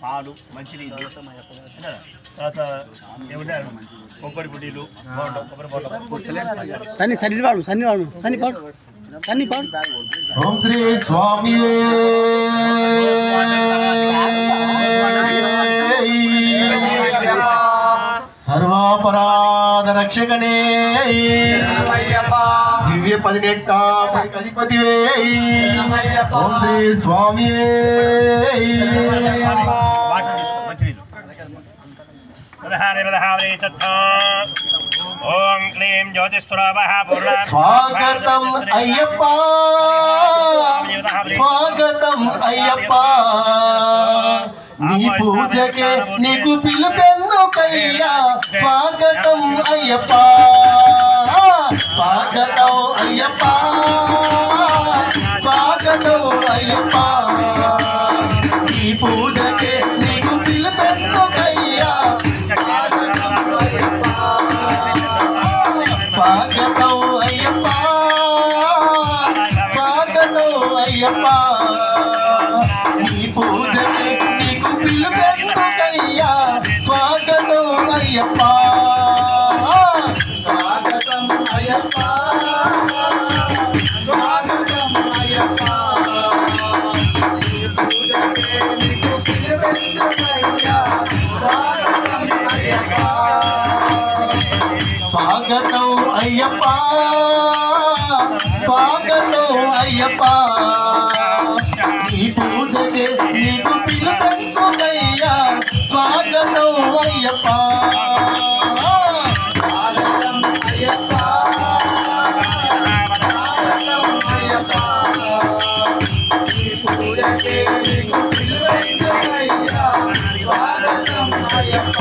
పాలు మంచినీళ్ళు తర్వాత ఏమంటారు కొబ్బరి పొడిలు కొబ్బరి బొండం సన్ని సన్ని వాడు సన్ని వాడు సన్ని పాడు సన్ని పాడు. ఓం శ్రీ స్వామి సర్వాపరాధ రక్షకనే దివ్య 18 అధిపతివే ఓం శ్రీ స్వామి. ఓం క్లీం జ్యోతిస్వరూపః స్వాగతం అయ్యప్ప స్వాగతం అయ్యప్ప నీ పూజకే నీకు పిలుపెందుకయ్యా స్వాగతం అయ్యప్ప స్వాగతం అయ్యప్ప స్వాగతం అయ్యప్ప నీ పూజకే నీకు పిలుపెందుకయ్యా స్వాగతం అయ్యప్ప స్వాగతం అయ్యప్ప నీ పూజకే నీకు పిలుపెందుకయ్యా స్వాగతం అయ్యప్ప స్వాగతం అయ్యప్ప స్వాగతం అయ్యప్ప నీ పూజకే నీకు పిలుపెందుకయ్యా స్వాగతం అయ్యప్ప స్వాగతం అయ్యప్ప స్వాగతం అయ్యప్ప నీ పూజకే నీకు పిలుపెందుకయ్యా స్వాగతం అయ్యప్ప స్వాగతం అయ్యప్ప స్వాగతం అయ్యప్ప నీ పూజకే నీకు పిలుపెందుకయ్యా స్వాగతం అయ్యప్ప.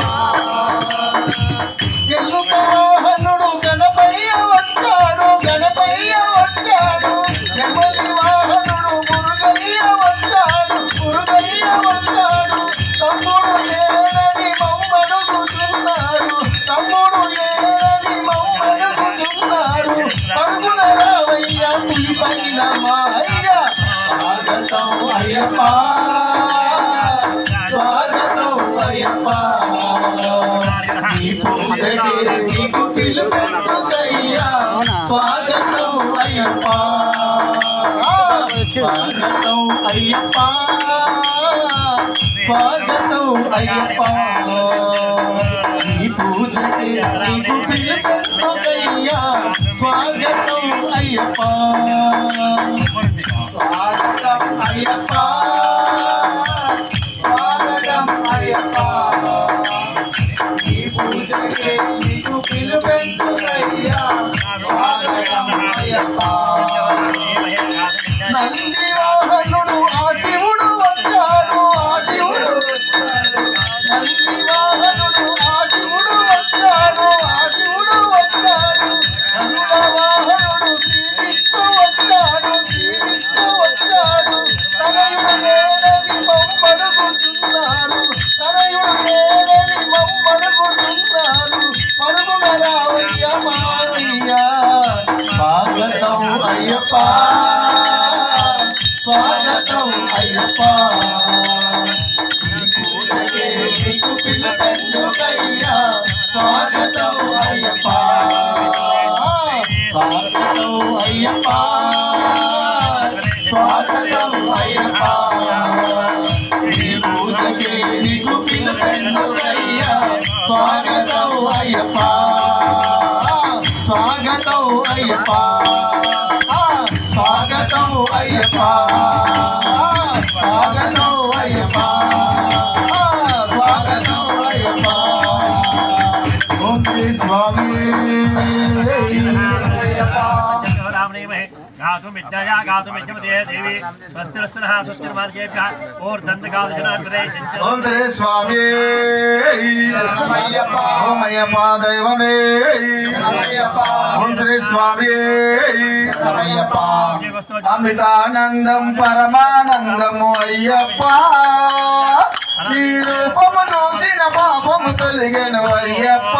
ఎల్లుక వాహనుడు గణపయ్య వచ్చాడు గణపయ్య వచ్చాడు నెమలి వాహనుడు మురుగయ్య వచ్చాడు మురుగయ్య వచ్చాడు తమ్ముడు ఏడని మమ్మడుగుతున్నాడు తమ్ముడు ఏడని మమ్మడుగుతున్నాడు పరుగుల రావయ్య పులిపైన మాయ్య స్వాగతం అయ్యప్ప స్వాగతం అయ్యప్ప నీ పూజకే నీకు పిలుపెందుకయ్యా స్వాగతం అయ్యప్ప స్వాగతం అయ్యప్ప స్వాగతం అయ్యప్ప నీ పూజకే నీకు పిలుపెందుకయ్యా స్వాగతం అయ్యప్ప స్వాగతం అయ్యప్ప స్వాగతం అయ్యప్ప నీ పూజకే నీకు పిలుపెందుకయ్యా స్వాగతం అయ్యప్ప. నంది వాహనుడు ఆ శివుడు వచ్చాడు ఆ శివుడు నంది వాహనుడు ఆ శివుడు వచ్చాడు ఆ శివుడు వచ్చాడు నంద వాహనుడు శ్రీకృష్ణు వచ్చాడు శ్రీకృష్ణు వచ్చాడు తనయుడు లేడని మమ్మడుగుతున్నాడు తనయుడు లేడని మమ్మడుగుతున్నాడు పరుగున రావయ్య మావయ్య స్వాగతం అయ్యప్ప స్వాగతం అయ్యప్ప నీ పూజకే నీకు పిలుపెందుకయ్యా స్వాగతం అయ్యప్ప స్వాగతం అయ్యప్ప స్వాగతం అయ్యప్ప నీ పూజకి నీకు పిలుపెందుకయ్యా స్వాగతం అయ్యప్ప స్వాగతం అయ్యప్ప స్వాగతం అయ్యప్ప స్వాగతం అయ్యప్ప స్వాగతం అయ్యప్ప ఓం శ్రీ స్వామి गातुं विद्यया गातुं विद्यमते देवी स्वस्तिरस्तनः स्वस्तिर्मार्गेभ्यः ओर्दन्तकालजनार्दने ओम श्री स्वामी ओम अय्यप्पा दैवमे ओम श्री स्वामी अमितानंदम परमानंदम अय्यप्पा నీ రూపము చూసిన పాపము తొలగెను అయ్యప్ప